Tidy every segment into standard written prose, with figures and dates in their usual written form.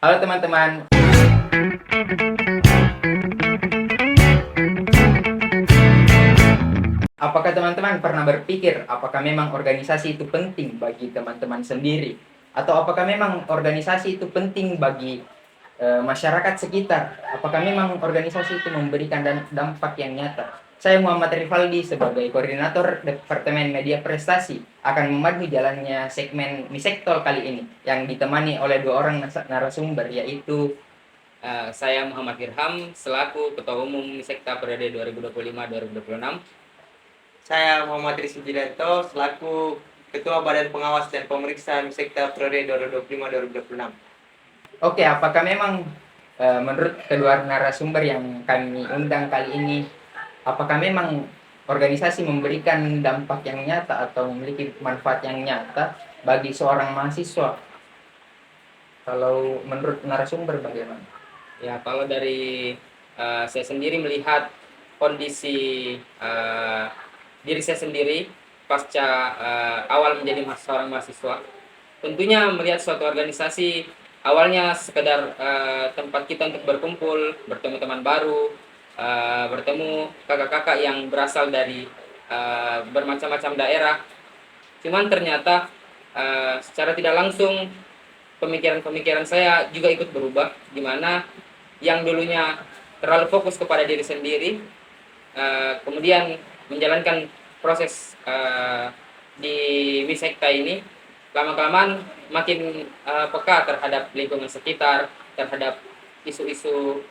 Halo teman-teman, apakah teman-teman pernah berpikir apakah memang organisasi itu penting bagi teman-teman sendiri? Atau apakah memang organisasi itu penting bagi masyarakat sekitar? Apakah memang organisasi itu memberikan dampak yang nyata? Saya Muhammad Rifaldi sebagai koordinator Departemen Media Prestasi akan memandu jalannya segmen Misektol kali ini yang ditemani oleh dua orang narasumber, yaitu Saya Muhammad Irham selaku Ketua Umum Misekta periode 2025-2026. Saya Muhammad Rizky Jidanto selaku Ketua Badan Pengawas dan Pemeriksa Misekta periode 2025-2026. Oke, apakah memang menurut kedua narasumber yang kami undang kali ini, apakah memang organisasi memberikan dampak yang nyata atau memiliki manfaat yang nyata bagi seorang mahasiswa? Kalau menurut narasumber bagaimana? Ya, kalau dari saya sendiri melihat kondisi diri saya sendiri pasca awal menjadi seorang mahasiswa, tentunya melihat suatu organisasi awalnya sekedar tempat kita untuk berkumpul, bertemu teman baru, bertemu kakak-kakak yang berasal dari bermacam-macam daerah. Cuman ternyata secara tidak langsung pemikiran-pemikiran saya juga ikut berubah, di mana yang dulunya terlalu fokus kepada diri sendiri, kemudian menjalankan proses di Wisekta ini, lama-kelamaan makin peka terhadap lingkungan sekitar, terhadap isu-isu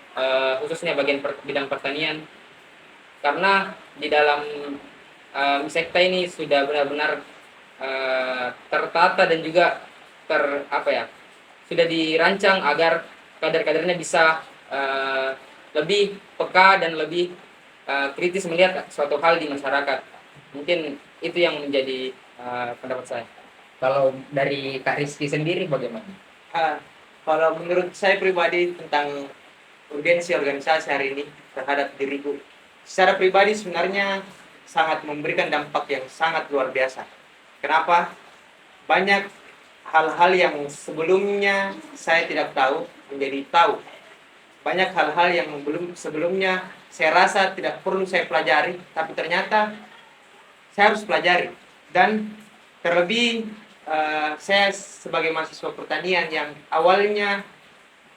khususnya bidang pertanian, karena di dalam Wisekta ini sudah benar-benar tertata dan juga sudah dirancang agar kader-kadernya bisa lebih peka dan lebih kritis melihat suatu hal di masyarakat. Mungkin itu yang menjadi pendapat saya. Kalau dari Kak Rizky sendiri bagaimana? Kalau menurut saya pribadi tentang urgensi organisasi hari ini terhadap diriku, secara pribadi sebenarnya sangat memberikan dampak yang sangat luar biasa. Kenapa? Banyak hal-hal yang sebelumnya saya tidak tahu menjadi tahu. Banyak hal-hal yang sebelumnya saya rasa tidak perlu saya pelajari, tapi ternyata saya harus pelajari. Dan terlebih saya sebagai mahasiswa pertanian yang awalnya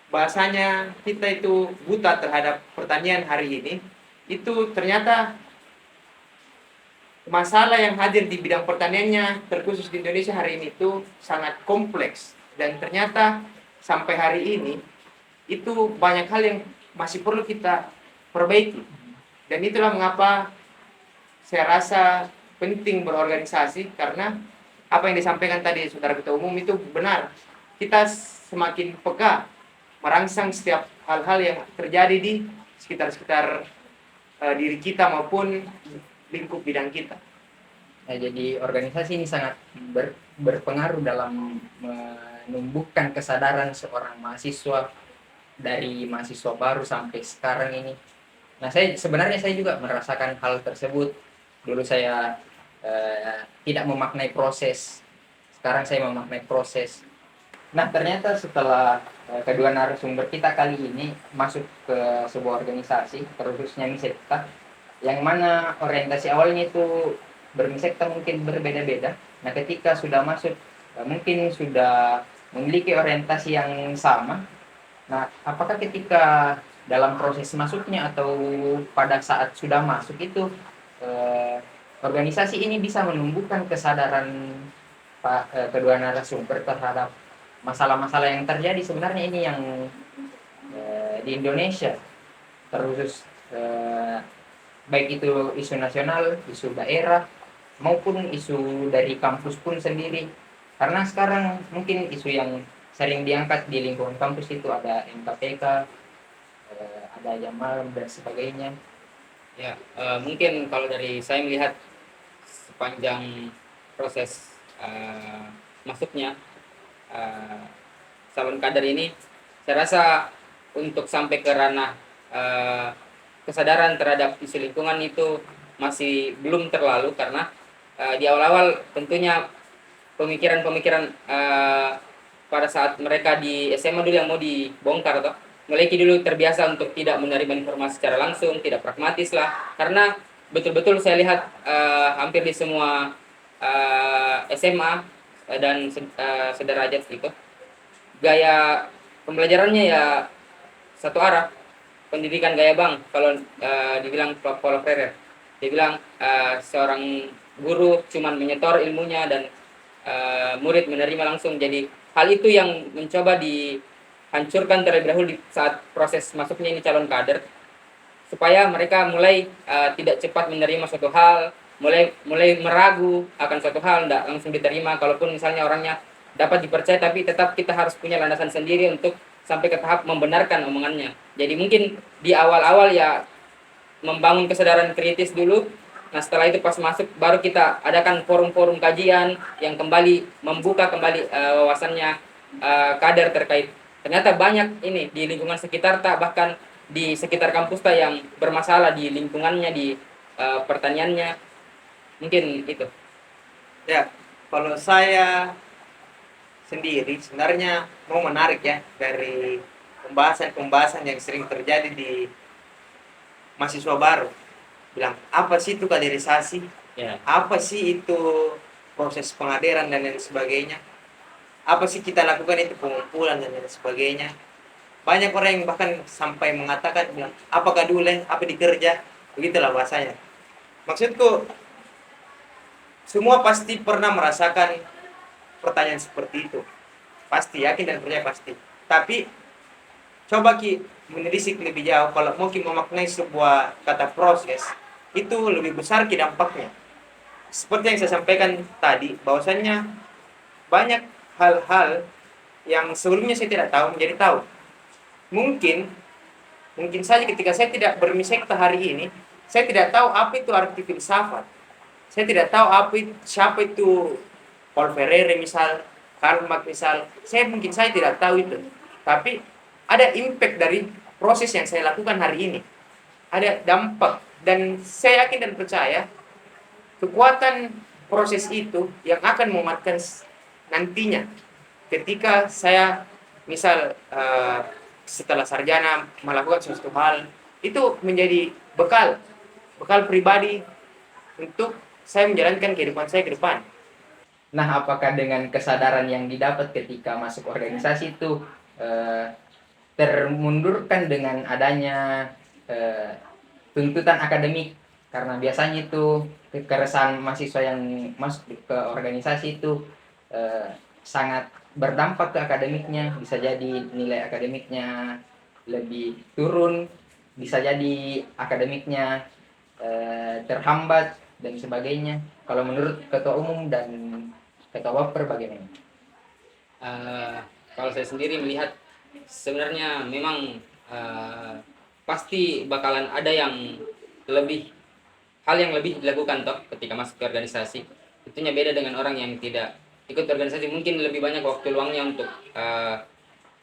bahasanya kita itu buta terhadap pertanian hari ini, itu ternyata masalah yang hadir di bidang pertaniannya terkhusus di Indonesia hari ini itu sangat kompleks, dan ternyata sampai hari ini itu banyak hal yang masih perlu kita perbaiki. Dan itulah mengapa saya rasa penting berorganisasi, karena apa yang disampaikan tadi Saudara Ketua Umum itu benar. Kita semakin peka merangsang setiap hal-hal yang terjadi di sekitar diri kita maupun lingkup bidang kita. Nah, jadi organisasi ini sangat berpengaruh dalam menumbuhkan kesadaran seorang mahasiswa dari mahasiswa baru sampai sekarang ini. Nah, saya juga merasakan hal tersebut. Dulu saya tidak memaknai proses. Sekarang saya memaknai proses. Nah, ternyata setelah kedua narasumber kita kali ini masuk ke sebuah organisasi, khususnya Misekta, yang mana orientasi awalnya itu bermisekta mungkin berbeda-beda. Nah, ketika sudah masuk, mungkin sudah memiliki orientasi yang sama. Nah, apakah ketika dalam proses masuknya atau pada saat sudah masuk itu, organisasi ini bisa menumbuhkan kesadaran kedua narasumber terhadap masalah-masalah yang terjadi sebenarnya ini yang di Indonesia, terkhusus baik itu isu nasional, isu daerah, maupun isu dari kampus pun sendiri. Karena sekarang mungkin isu yang sering diangkat di lingkungan kampus itu ada MKPK, ada jam malam dan sebagainya. Ya, mungkin kalau dari saya melihat sepanjang proses masuknya calon kader ini, saya rasa untuk sampai ke ranah kesadaran terhadap isu lingkungan itu masih belum terlalu, karena di awal-awal tentunya pemikiran-pemikiran pada saat mereka di SMA dulu yang mau dibongkar atau mulai dulu terbiasa untuk tidak menerima informasi secara langsung, tidak pragmatis lah. Karena betul-betul saya lihat hampir di semua SMA dan sederajat itu gaya pembelajarannya ya satu arah, pendidikan gaya bank. Kalau dibilang Paulo Freire, dia bilang seorang guru cuman menyetor ilmunya dan murid menerima langsung. Jadi hal itu yang mencoba dihancurkan terlebih dahulu di saat proses masuknya ini calon kader, supaya mereka mulai tidak cepat menerima suatu hal, mulai meragu akan suatu hal, tidak langsung diterima. Kalaupun misalnya orangnya dapat dipercaya, tapi tetap kita harus punya landasan sendiri untuk sampai ke tahap membenarkan omongannya. Jadi mungkin di awal-awal ya membangun kesadaran kritis dulu. Nah setelah itu pas masuk baru kita adakan forum-forum kajian yang kembali membuka kembali wawasannya kader terkait. Ternyata banyak ini di lingkungan sekitar tak, bahkan di sekitar kampus tak yang bermasalah di lingkungannya, di pertaniannya. Mungkin itu. Ya, kalau saya sendiri sebenarnya mau menarik ya dari pembahasan-pembahasan yang sering terjadi di mahasiswa baru. Bilang, apa sih itu kaderisasi? Ya. Apa sih itu proses pengadilan dan lain sebagainya? Apa sih kita lakukan itu pengumpulan dan lain sebagainya? Banyak orang yang bahkan sampai mengatakan bilang, apakah dulu apa dikerja? Begitulah bahasanya. Maksudku, semua pasti pernah merasakan pertanyaan seperti itu. Pasti, yakin dan percaya pasti. Tapi, coba Ki menelisik lebih jauh. Kalau mungkin memaknai sebuah kata proses, itu lebih besar Ki dampaknya. Seperti yang saya sampaikan tadi, bahwasannya banyak hal-hal yang sebelumnya saya tidak tahu menjadi tahu. Mungkin saja ketika saya tidak bermisekta hari ini, saya tidak tahu apa itu arti filsafat. Saya tidak tahu siapa itu Paul Freire misal, Karl Marx misal. Mungkin saya tidak tahu itu. Tapi ada impact dari proses yang saya lakukan hari ini. Ada dampak. Dan saya yakin dan percaya kekuatan proses itu yang akan memuatkan nantinya. Ketika saya misal setelah sarjana melakukan sesuatu hal, itu menjadi bekal pribadi untuk saya menjalankan kehidupan saya ke depan. Nah, apakah dengan kesadaran yang didapat ketika masuk organisasi itu termundurkan dengan adanya tuntutan akademik? Karena biasanya itu keresahan mahasiswa yang masuk ke organisasi itu sangat berdampak ke akademiknya. Bisa jadi nilai akademiknya lebih turun, bisa jadi akademiknya terhambat dan sebagainya. Kalau menurut ketua umum dan ketua baper bagaimana? Kalau saya sendiri melihat sebenarnya memang pasti bakalan ada yang lebih hal yang lebih dilakukan toh ketika masuk ke organisasi. Itunya beda dengan orang yang tidak ikut organisasi, mungkin lebih banyak waktu luangnya untuk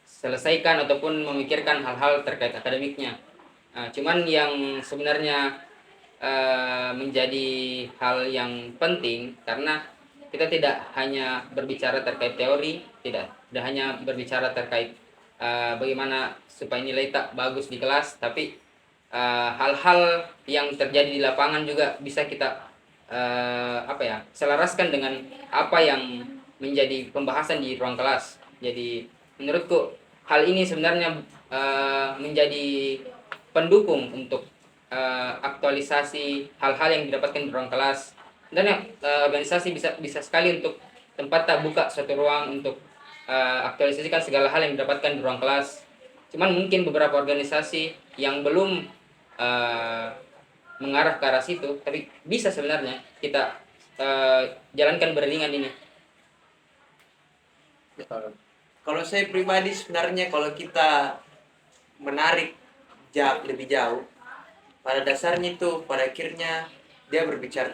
selesaikan ataupun memikirkan hal-hal terkait akademiknya. Cuman yang sebenarnya menjadi hal yang penting, karena kita tidak hanya berbicara terkait teori, tidak hanya berbicara terkait bagaimana supaya nilai tak bagus di kelas, tapi hal-hal yang terjadi di lapangan juga bisa kita selaraskan dengan apa yang menjadi pembahasan di ruang kelas. Jadi menurutku hal ini sebenarnya menjadi pendukung untuk aktualisasi hal-hal yang didapatkan di ruang kelas. Dan organisasi bisa sekali untuk tempat tak buka suatu ruang untuk aktualisasikan segala hal yang didapatkan di ruang kelas. Cuman mungkin beberapa organisasi yang belum mengarah ke arah situ, tapi bisa sebenarnya kita jalankan beriringan ini. Kalau saya pribadi sebenarnya kalau kita menarik lebih jauh, pada dasarnya itu pada akhirnya dia berbicara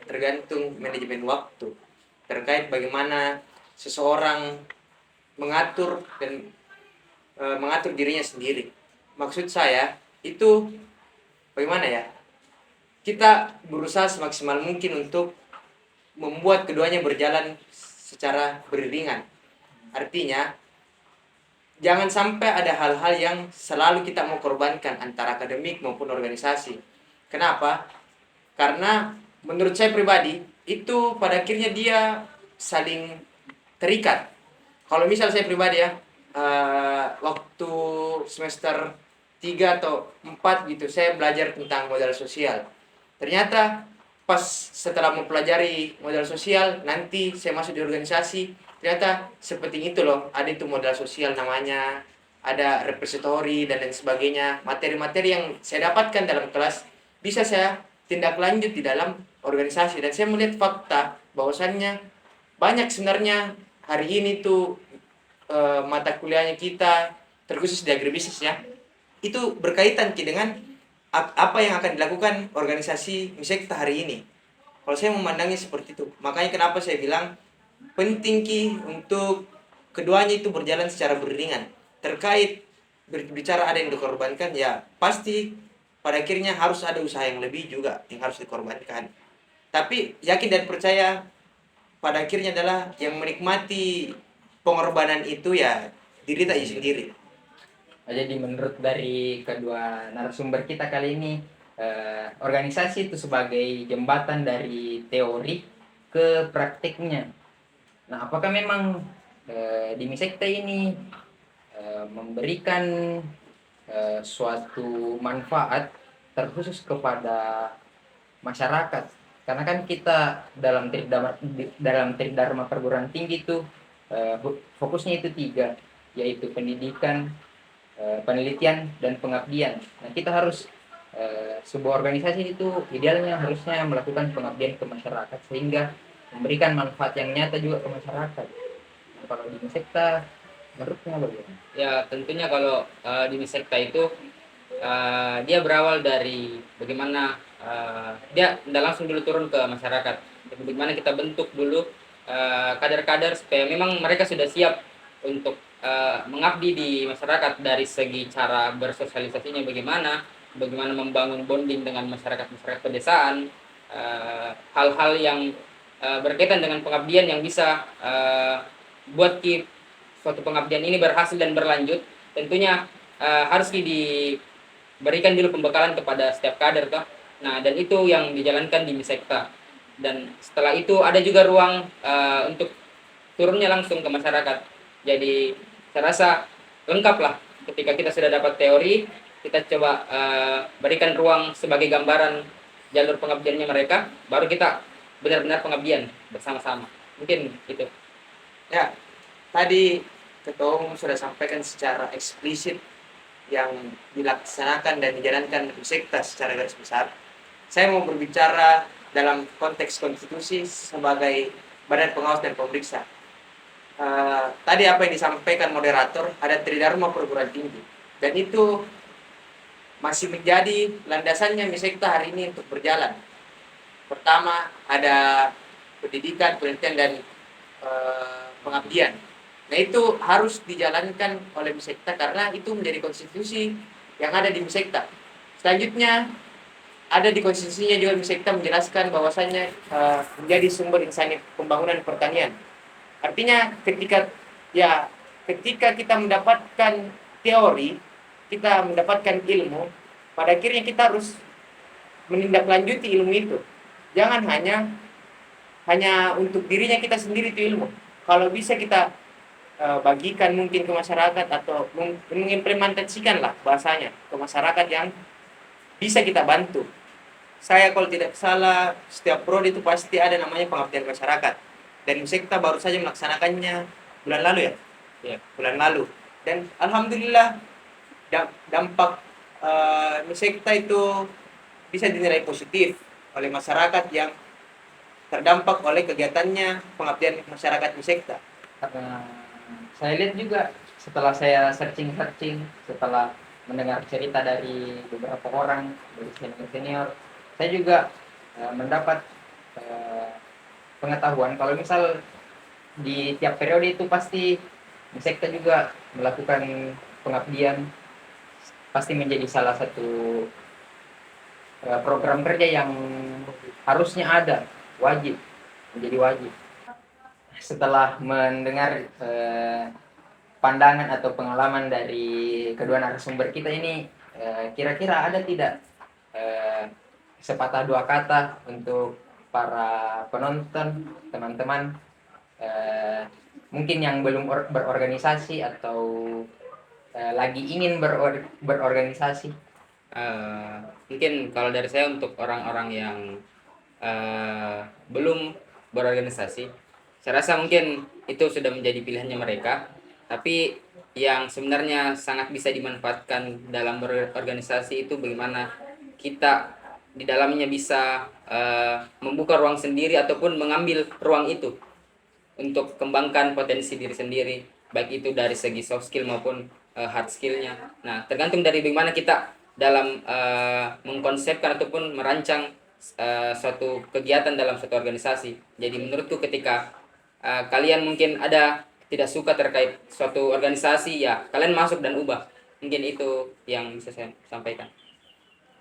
tergantung manajemen waktu terkait bagaimana seseorang mengatur dirinya sendiri. Maksud saya itu bagaimana ya, kita berusaha semaksimal mungkin untuk membuat keduanya berjalan secara beriringan. Artinya, jangan sampai ada hal-hal yang selalu kita mau korbankan antara akademik maupun organisasi. Kenapa? Karena menurut saya pribadi, itu pada akhirnya dia saling terikat. Kalau misal saya pribadi ya, waktu semester 3 atau 4 gitu, saya belajar tentang modal sosial. Ternyata pas setelah mempelajari modal sosial, nanti saya masuk di organisasi, ternyata seperti itu loh, ada itu modal sosial namanya, ada repository dan lain sebagainya. Materi-materi yang saya dapatkan dalam kelas bisa saya tindak lanjut di dalam organisasi, dan saya melihat fakta bahwasannya banyak sebenarnya hari ini tuh mata kuliahnya kita, terkhusus di agribisnis ya, itu berkaitan dengan apa yang akan dilakukan organisasi Misekta hari ini. Kalau saya memandangnya seperti itu, makanya kenapa saya bilang penting Ki untuk keduanya itu berjalan secara beriringan. Terkait berbicara ada yang dikorbankan, ya pasti pada akhirnya harus ada usaha yang lebih juga yang harus dikorbankan. Tapi yakin dan percaya pada akhirnya adalah yang menikmati pengorbanan itu ya diri tak sendiri. Jadi menurut dari kedua narasumber kita kali ini, organisasi itu sebagai jembatan dari teori ke praktiknya. Nah, apakah memang di Misekta ini memberikan suatu manfaat terkhusus kepada masyarakat? Karena kan kita dalam Tridharma perguruan tinggi itu fokusnya itu 3, yaitu pendidikan, penelitian, dan pengabdian. Nah, kita harus sebuah organisasi itu idealnya harusnya melakukan pengabdian ke masyarakat sehingga memberikan manfaat yang nyata juga ke masyarakat. Nah, kalau di Misekta, menurutnya bagaimana? Ya tentunya kalau di Misekta itu dia berawal dari bagaimana dia tidak langsung dulu turun ke masyarakat. Jadi bagaimana kita bentuk dulu kader-kader supaya memang mereka sudah siap untuk mengabdi di masyarakat, dari segi cara bersosialisasinya bagaimana membangun bonding dengan masyarakat pedesaan, hal-hal yang berkaitan dengan pengabdian yang bisa buat suatu pengabdian ini berhasil dan berlanjut. Tentunya harus diberikan dulu pembekalan kepada setiap kader toh. Nah, dan itu yang dijalankan di Misekta. Dan setelah itu ada juga ruang untuk turunnya langsung ke masyarakat. Jadi saya rasa lengkap lah ketika kita sudah dapat teori, kita coba berikan ruang sebagai gambaran jalur pengabdiannya mereka, baru kita benar-benar pengabdian bersama-sama. Mungkin itu. Ya, tadi Ketua Umum sudah sampaikan secara eksplisit yang dilaksanakan dan dijalankan di sekta secara garis besar. Saya mau berbicara dalam konteks konstitusi sebagai badan pengawas dan pemeriksa. Tadi apa yang disampaikan moderator, ada Tridharma perguruan tinggi, dan itu masih menjadi landasannya Misekta hari ini untuk berjalan. Pertama, ada pendidikan, penelitian, dan pengabdian. Nah, itu harus dijalankan oleh Misekta karena itu menjadi konstitusi yang ada di Misekta. Selanjutnya, ada di konstitusinya juga Misekta menjelaskan bahwasannya menjadi sumber insani pembangunan pertanian. Artinya ketika kita mendapatkan teori, kita mendapatkan ilmu, pada akhirnya kita harus menindaklanjuti ilmu itu. Jangan hanya untuk dirinya kita sendiri itu ilmu. Kalau bisa kita bagikan mungkin ke masyarakat atau mengimplementasikan lah bahasanya ke masyarakat yang bisa kita bantu. Saya kalau tidak salah setiap prodi itu pasti ada namanya pengabdian masyarakat, dan Misekta baru saja melaksanakannya bulan lalu ya, bulan lalu, dan alhamdulillah dampak Misekta itu bisa dinilai positif oleh masyarakat yang terdampak oleh kegiatannya pengabdian masyarakat Misekta. Karena saya lihat juga setelah saya searching, setelah mendengar cerita dari beberapa orang, dari senior, saya juga mendapat pengetahuan kalau misal di tiap periode itu pasti Misekta juga melakukan pengabdian, pasti menjadi salah satu program kerja yang harusnya ada, menjadi wajib. setelah mendengar pandangan atau pengalaman dari kedua narasumber kita ini, kira-kira ada tidak sepatah dua kata untuk para penonton, teman-teman, mungkin yang belum berorganisasi atau lagi ingin berorganisasi? Mungkin kalau dari saya untuk orang-orang yang belum berorganisasi, saya rasa mungkin itu sudah menjadi pilihannya mereka. Tapi yang sebenarnya sangat bisa dimanfaatkan dalam berorganisasi itu bagaimana kita di dalamnya bisa membuka ruang sendiri ataupun mengambil ruang itu untuk kembangkan potensi diri sendiri, baik itu dari segi soft skill maupun hard skillnya. Nah, tergantung dari bagaimana kita dalam mengkonsepkan ataupun merancang suatu kegiatan dalam suatu organisasi. Jadi menurutku ketika kalian mungkin ada tidak suka terkait suatu organisasi, ya kalian masuk dan ubah. Mungkin itu yang bisa saya sampaikan.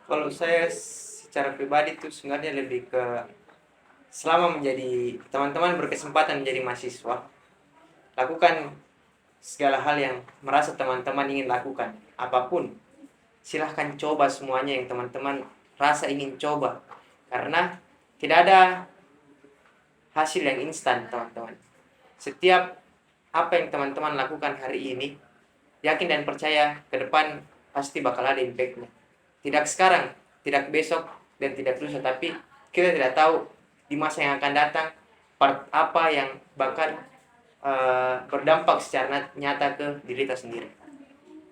Kalau saya secara pribadi tuh sebenarnya lebih ke selama menjadi teman-teman berkesempatan menjadi mahasiswa, lakukan segala hal yang merasa teman-teman ingin lakukan. Apapun, silahkan coba semuanya yang teman-teman rasa ingin coba. Karena tidak ada hasil yang instan, teman-teman. Setiap apa yang teman-teman lakukan hari ini, yakin dan percaya ke depan pasti bakal ada impact-nya. Tidak sekarang, tidak besok, dan tidak lusa, tapi kita tidak tahu di masa yang akan datang part apa yang bakal berdampak secara nyata ke diri kita sendiri.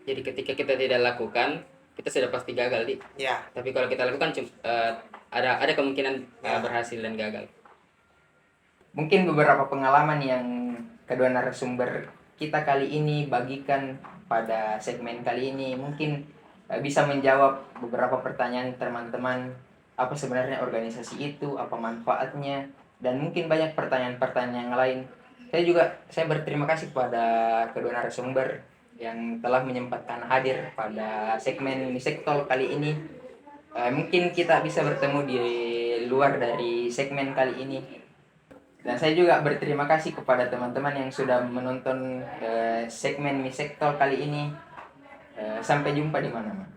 Jadi ketika kita tidak lakukan, kita sudah pasti gagal, Di. Ya, Tapi kalau kita lakukan ada kemungkinan Ya. berhasil dan gagal. Mungkin beberapa pengalaman yang kedua narasumber kita kali ini bagikan pada segmen kali ini mungkin bisa menjawab beberapa pertanyaan teman-teman, apa sebenarnya organisasi itu, apa manfaatnya, dan mungkin banyak pertanyaan-pertanyaan yang lain. Saya berterima kasih kepada kedua narasumber yang telah menyempatkan hadir pada segmen Misektal kali ini. Mungkin kita bisa bertemu di luar dari segmen kali ini. Dan saya juga berterima kasih kepada teman-teman yang sudah menonton segmen Misektal kali ini. Sampai jumpa di mana-mana.